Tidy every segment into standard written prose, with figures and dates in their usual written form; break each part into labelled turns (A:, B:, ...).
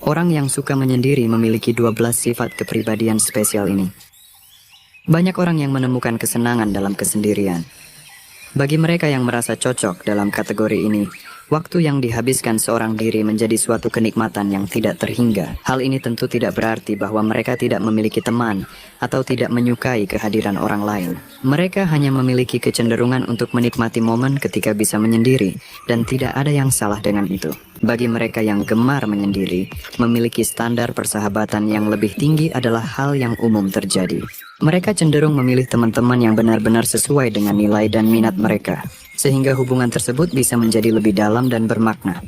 A: Orang yang suka menyendiri memiliki 12 sifat kepribadian spesial ini. Banyak orang yang menemukan kesenangan dalam kesendirian. Bagi mereka yang merasa cocok dalam kategori ini, waktu yang dihabiskan seorang diri menjadi suatu kenikmatan yang tidak terhingga. Hal ini tentu tidak berarti bahwa mereka tidak memiliki teman atau tidak menyukai kehadiran orang lain. Mereka hanya memiliki kecenderungan untuk menikmati momen ketika bisa menyendiri, dan tidak ada yang salah dengan itu. Bagi mereka yang gemar menyendiri, memiliki standar persahabatan yang lebih tinggi adalah hal yang umum terjadi. Mereka cenderung memilih teman-teman yang benar-benar sesuai dengan nilai dan minat mereka, sehingga hubungan tersebut bisa menjadi lebih dalam dan bermakna.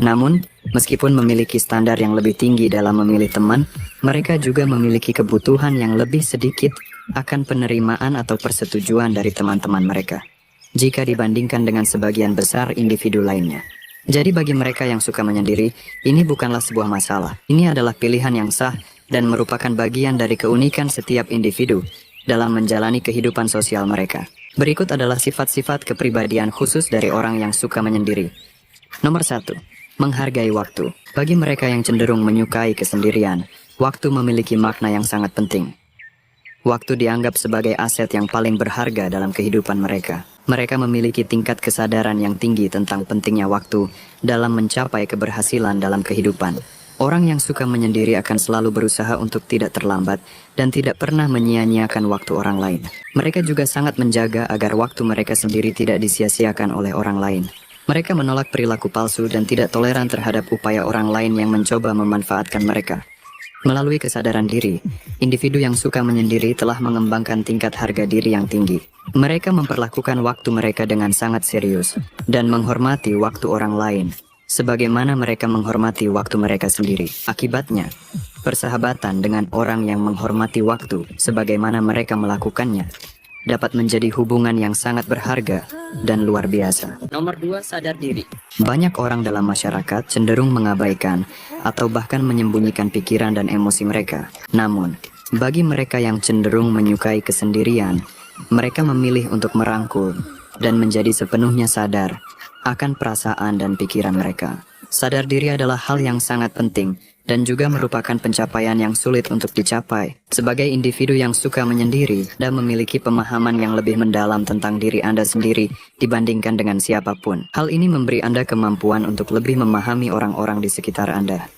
A: Namun, meskipun memiliki standar yang lebih tinggi dalam memilih teman, mereka juga memiliki kebutuhan yang lebih sedikit akan penerimaan atau persetujuan dari teman-teman mereka, jika dibandingkan dengan sebagian besar individu lainnya. Jadi bagi mereka yang suka menyendiri, ini bukanlah sebuah masalah. Ini adalah pilihan yang sah dan merupakan bagian dari keunikan setiap individu dalam menjalani kehidupan sosial mereka. Berikut adalah sifat-sifat kepribadian khusus dari orang yang suka menyendiri. Nomor 1. Menghargai waktu. Bagi mereka yang cenderung menyukai kesendirian, waktu memiliki makna yang sangat penting. Waktu dianggap sebagai aset yang paling berharga dalam kehidupan mereka. Mereka memiliki tingkat kesadaran yang tinggi tentang pentingnya waktu dalam mencapai keberhasilan dalam kehidupan. Orang yang suka menyendiri akan selalu berusaha untuk tidak terlambat dan tidak pernah menyia-nyiakan waktu orang lain. Mereka juga sangat menjaga agar waktu mereka sendiri tidak disia-siakan oleh orang lain. Mereka menolak perilaku palsu dan tidak toleran terhadap upaya orang lain yang mencoba memanfaatkan mereka. Melalui kesadaran diri, individu yang suka menyendiri telah mengembangkan tingkat harga diri yang tinggi. Mereka memperlakukan waktu mereka dengan sangat serius dan menghormati waktu orang lain, sebagaimana mereka menghormati waktu mereka sendiri. Akibatnya, persahabatan dengan orang yang menghormati waktu sebagaimana mereka melakukannya dapat menjadi hubungan yang sangat berharga dan luar biasa. Nomor 2, sadar diri. Banyak orang dalam masyarakat cenderung mengabaikan atau bahkan menyembunyikan pikiran dan emosi mereka. Namun, bagi mereka yang cenderung menyukai kesendirian, mereka memilih untuk merangkul dan menjadi sepenuhnya sadar akan perasaan dan pikiran mereka. Sadar diri adalah hal yang sangat penting dan juga merupakan pencapaian yang sulit untuk dicapai. Sebagai individu yang suka menyendiri dan memiliki pemahaman yang lebih mendalam tentang diri Anda sendiri dibandingkan dengan siapapun, hal ini memberi Anda kemampuan untuk lebih memahami orang-orang di sekitar Anda.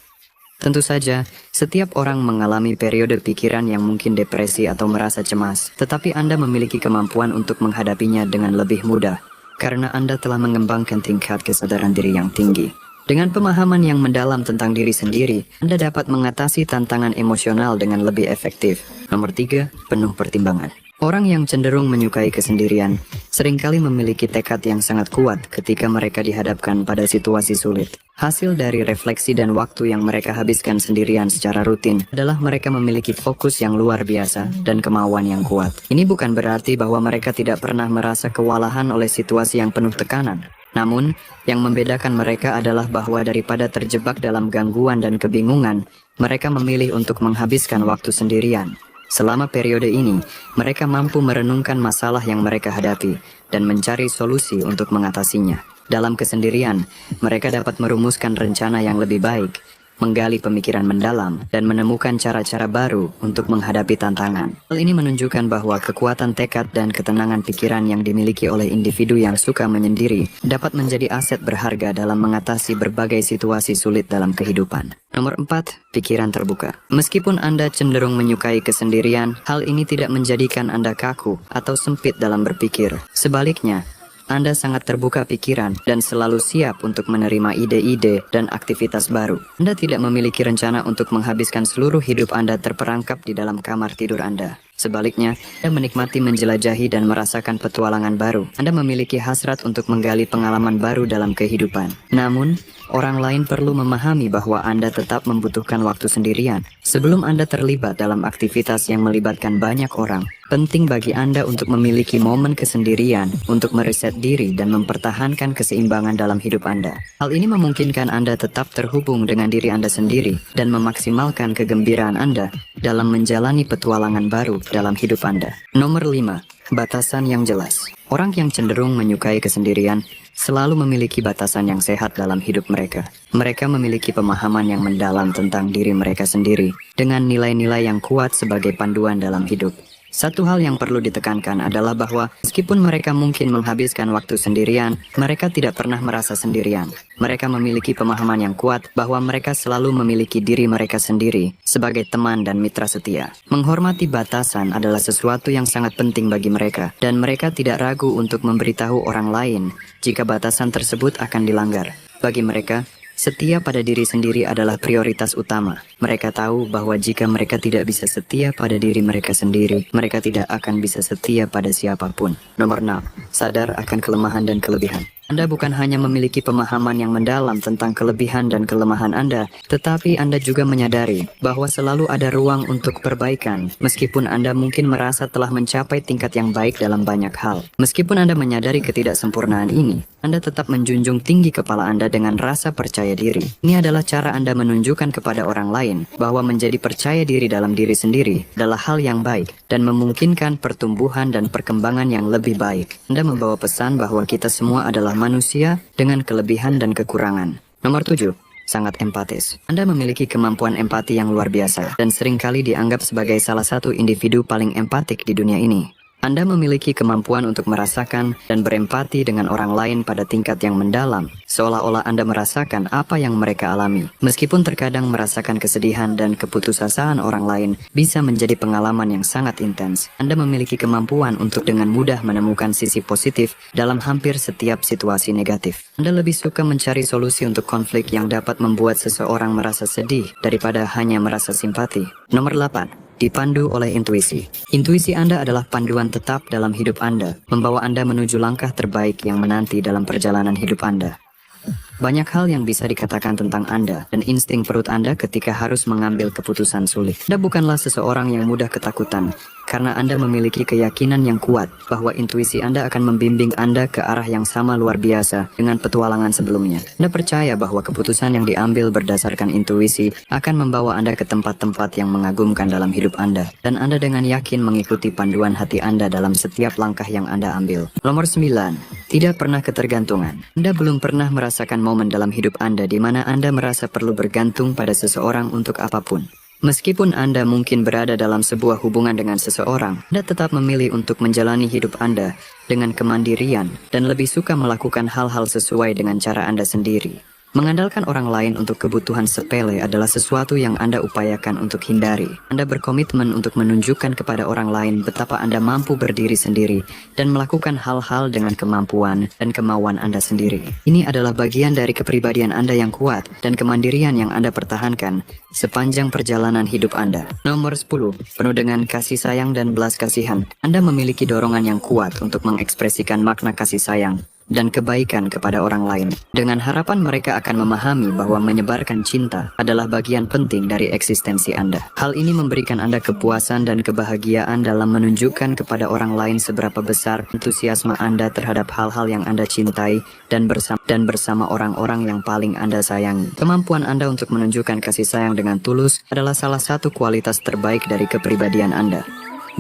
A: Tentu saja, setiap orang mengalami periode pikiran yang mungkin depresi atau merasa cemas, tetapi Anda memiliki kemampuan untuk menghadapinya dengan lebih mudah, karena Anda telah mengembangkan tingkat kesadaran diri yang tinggi. Dengan pemahaman yang mendalam tentang diri sendiri, Anda dapat mengatasi tantangan emosional dengan lebih efektif. Nomor 3, penuh pertimbangan. Orang yang cenderung menyukai kesendirian seringkali memiliki tekad yang sangat kuat ketika mereka dihadapkan pada situasi sulit. Hasil dari refleksi dan waktu yang mereka habiskan sendirian secara rutin adalah mereka memiliki fokus yang luar biasa dan kemauan yang kuat. Ini bukan berarti bahwa mereka tidak pernah merasa kewalahan oleh situasi yang penuh tekanan. Namun, yang membedakan mereka adalah bahwa daripada terjebak dalam gangguan dan kebingungan, mereka memilih untuk menghabiskan waktu sendirian. Selama periode ini, mereka mampu merenungkan masalah yang mereka hadapi dan mencari solusi untuk mengatasinya. Dalam kesendirian, mereka dapat merumuskan rencana yang lebih baik, menggali pemikiran mendalam, dan menemukan cara-cara baru untuk menghadapi tantangan. Hal ini menunjukkan bahwa kekuatan tekad dan ketenangan pikiran yang dimiliki oleh individu yang suka menyendiri dapat menjadi aset berharga dalam mengatasi berbagai situasi sulit dalam kehidupan. Nomor 4, pikiran terbuka. Meskipun Anda cenderung menyukai kesendirian, hal ini tidak menjadikan Anda kaku atau sempit dalam berpikir. Sebaliknya, Anda sangat terbuka pikiran dan selalu siap untuk menerima ide-ide dan aktivitas baru. Anda tidak memiliki rencana untuk menghabiskan seluruh hidup Anda terperangkap di dalam kamar tidur Anda. Sebaliknya, Anda menikmati menjelajahi dan merasakan petualangan baru. Anda memiliki hasrat untuk menggali pengalaman baru dalam kehidupan. Namun, orang lain perlu memahami bahwa Anda tetap membutuhkan waktu sendirian. Sebelum Anda terlibat dalam aktivitas yang melibatkan banyak orang, penting bagi Anda untuk memiliki momen kesendirian untuk mereset diri dan mempertahankan keseimbangan dalam hidup Anda. Hal ini memungkinkan Anda tetap terhubung dengan diri Anda sendiri dan memaksimalkan kegembiraan Anda dalam menjalani petualangan baru dalam hidup Anda. Nomor 5, batasan yang jelas. Orang yang cenderung menyukai kesendirian selalu memiliki batasan yang sehat dalam hidup mereka. Mereka memiliki pemahaman yang mendalam tentang diri mereka sendiri, dengan nilai-nilai yang kuat sebagai panduan dalam hidup. Satu hal yang perlu ditekankan adalah bahwa meskipun mereka mungkin menghabiskan waktu sendirian, mereka tidak pernah merasa sendirian. Mereka memiliki pemahaman yang kuat bahwa mereka selalu memiliki diri mereka sendiri sebagai teman dan mitra setia. Menghormati batasan adalah sesuatu yang sangat penting bagi mereka, dan mereka tidak ragu untuk memberitahu orang lain jika batasan tersebut akan dilanggar. Bagi mereka, setia pada diri sendiri adalah prioritas utama. Mereka tahu bahwa jika mereka tidak bisa setia pada diri mereka sendiri, mereka tidak akan bisa setia pada siapapun. Nomor 6. Sadar akan kelemahan dan kelebihan. Anda bukan hanya memiliki pemahaman yang mendalam tentang kelebihan dan kelemahan Anda, tetapi Anda juga menyadari bahwa selalu ada ruang untuk perbaikan, meskipun Anda mungkin merasa telah mencapai tingkat yang baik dalam banyak hal. Meskipun Anda menyadari ketidaksempurnaan ini, Anda tetap menjunjung tinggi kepala Anda dengan rasa percaya diri. Ini adalah cara Anda menunjukkan kepada orang lain bahwa menjadi percaya diri dalam diri sendiri adalah hal yang baik dan memungkinkan pertumbuhan dan perkembangan yang lebih baik. Anda membawa pesan bahwa kita semua adalah manusia dengan kelebihan dan kekurangan. Nomor 7. Sangat empatis. Anda memiliki kemampuan empati yang luar biasa dan seringkali dianggap sebagai salah satu individu paling empatik di dunia ini. Anda memiliki kemampuan untuk merasakan dan berempati dengan orang lain pada tingkat yang mendalam, seolah-olah Anda merasakan apa yang mereka alami. Meskipun terkadang merasakan kesedihan dan keputusasaan orang lain bisa menjadi pengalaman yang sangat intens, Anda memiliki kemampuan untuk dengan mudah menemukan sisi positif dalam hampir setiap situasi negatif. Anda lebih suka mencari solusi untuk konflik yang dapat membuat seseorang merasa sedih daripada hanya merasa simpati. Nomor 8. Dipandu oleh intuisi. Intuisi Anda adalah panduan tetap dalam hidup Anda, membawa Anda menuju langkah terbaik yang menanti dalam perjalanan hidup Anda. Banyak hal yang bisa dikatakan tentang Anda dan insting perut Anda ketika harus mengambil keputusan sulit. Anda bukanlah seseorang yang mudah ketakutan, karena Anda memiliki keyakinan yang kuat bahwa intuisi Anda akan membimbing Anda ke arah yang sama luar biasa dengan petualangan sebelumnya. Anda percaya bahwa keputusan yang diambil berdasarkan intuisi akan membawa Anda ke tempat-tempat yang mengagumkan dalam hidup Anda, dan Anda dengan yakin mengikuti panduan hati Anda dalam setiap langkah yang Anda ambil. Nomor 9. Tidak pernah ketergantungan. Anda belum pernah merasakan momen dalam hidup Anda di mana Anda merasa perlu bergantung pada seseorang untuk apapun. Meskipun Anda mungkin berada dalam sebuah hubungan dengan seseorang, Anda tetap memilih untuk menjalani hidup Anda dengan kemandirian dan lebih suka melakukan hal-hal sesuai dengan cara Anda sendiri. Mengandalkan orang lain untuk kebutuhan sepele adalah sesuatu yang Anda upayakan untuk hindari. Anda berkomitmen untuk menunjukkan kepada orang lain betapa Anda mampu berdiri sendiri dan melakukan hal-hal dengan kemampuan dan kemauan Anda sendiri. Ini adalah bagian dari kepribadian Anda yang kuat dan kemandirian yang Anda pertahankan sepanjang perjalanan hidup Anda. Nomor 10. Penuh dengan kasih sayang dan belas kasihan. Anda memiliki dorongan yang kuat untuk mengekspresikan makna kasih sayang dan kebaikan kepada orang lain, dengan harapan mereka akan memahami bahwa menyebarkan cinta adalah bagian penting dari eksistensi Anda. Hal ini memberikan Anda kepuasan dan kebahagiaan dalam menunjukkan kepada orang lain seberapa besar antusiasme Anda terhadap hal-hal yang Anda cintai dan bersama orang-orang yang paling Anda sayangi. Kemampuan Anda untuk menunjukkan kasih sayang dengan tulus adalah salah satu kualitas terbaik dari kepribadian Anda,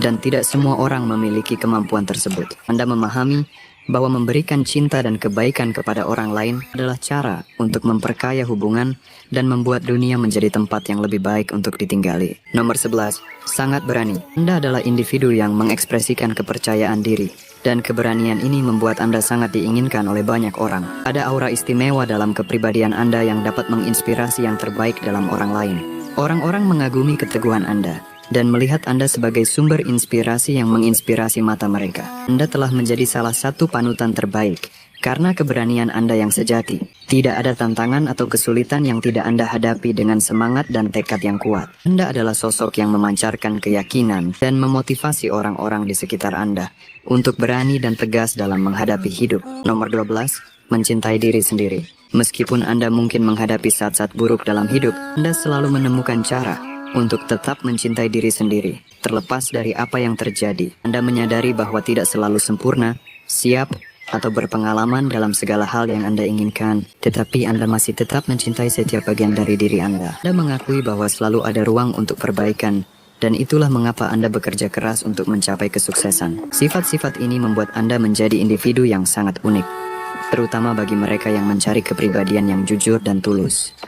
A: dan tidak semua orang memiliki kemampuan tersebut. Anda memahami bahwa memberikan cinta dan kebaikan kepada orang lain adalah cara untuk memperkaya hubungan dan membuat dunia menjadi tempat yang lebih baik untuk ditinggali. Nomor 11. Sangat berani. Anda adalah individu yang mengekspresikan kepercayaan diri, dan keberanian ini membuat Anda sangat diinginkan oleh banyak orang. Ada aura istimewa dalam kepribadian Anda yang dapat menginspirasi yang terbaik dalam orang lain. Orang-orang mengagumi keteguhan Anda dan melihat Anda sebagai sumber inspirasi yang menginspirasi mata mereka. Anda telah menjadi salah satu panutan terbaik karena keberanian Anda yang sejati. Tidak ada tantangan atau kesulitan yang tidak Anda hadapi dengan semangat dan tekad yang kuat. Anda adalah sosok yang memancarkan keyakinan dan memotivasi orang-orang di sekitar Anda untuk berani dan tegas dalam menghadapi hidup. Nomor 12. Mencintai diri sendiri. Meskipun Anda mungkin menghadapi saat-saat buruk dalam hidup, Anda selalu menemukan cara untuk tetap mencintai diri sendiri. Terlepas dari apa yang terjadi, Anda menyadari bahwa tidak selalu sempurna, siap, atau berpengalaman dalam segala hal yang Anda inginkan, tetapi Anda masih tetap mencintai setiap bagian dari diri Anda. Anda mengakui bahwa selalu ada ruang untuk perbaikan, dan itulah mengapa Anda bekerja keras untuk mencapai kesuksesan. Sifat-sifat ini membuat Anda menjadi individu yang sangat unik. terutama bagi mereka yang mencari kepribadian yang jujur dan tulus.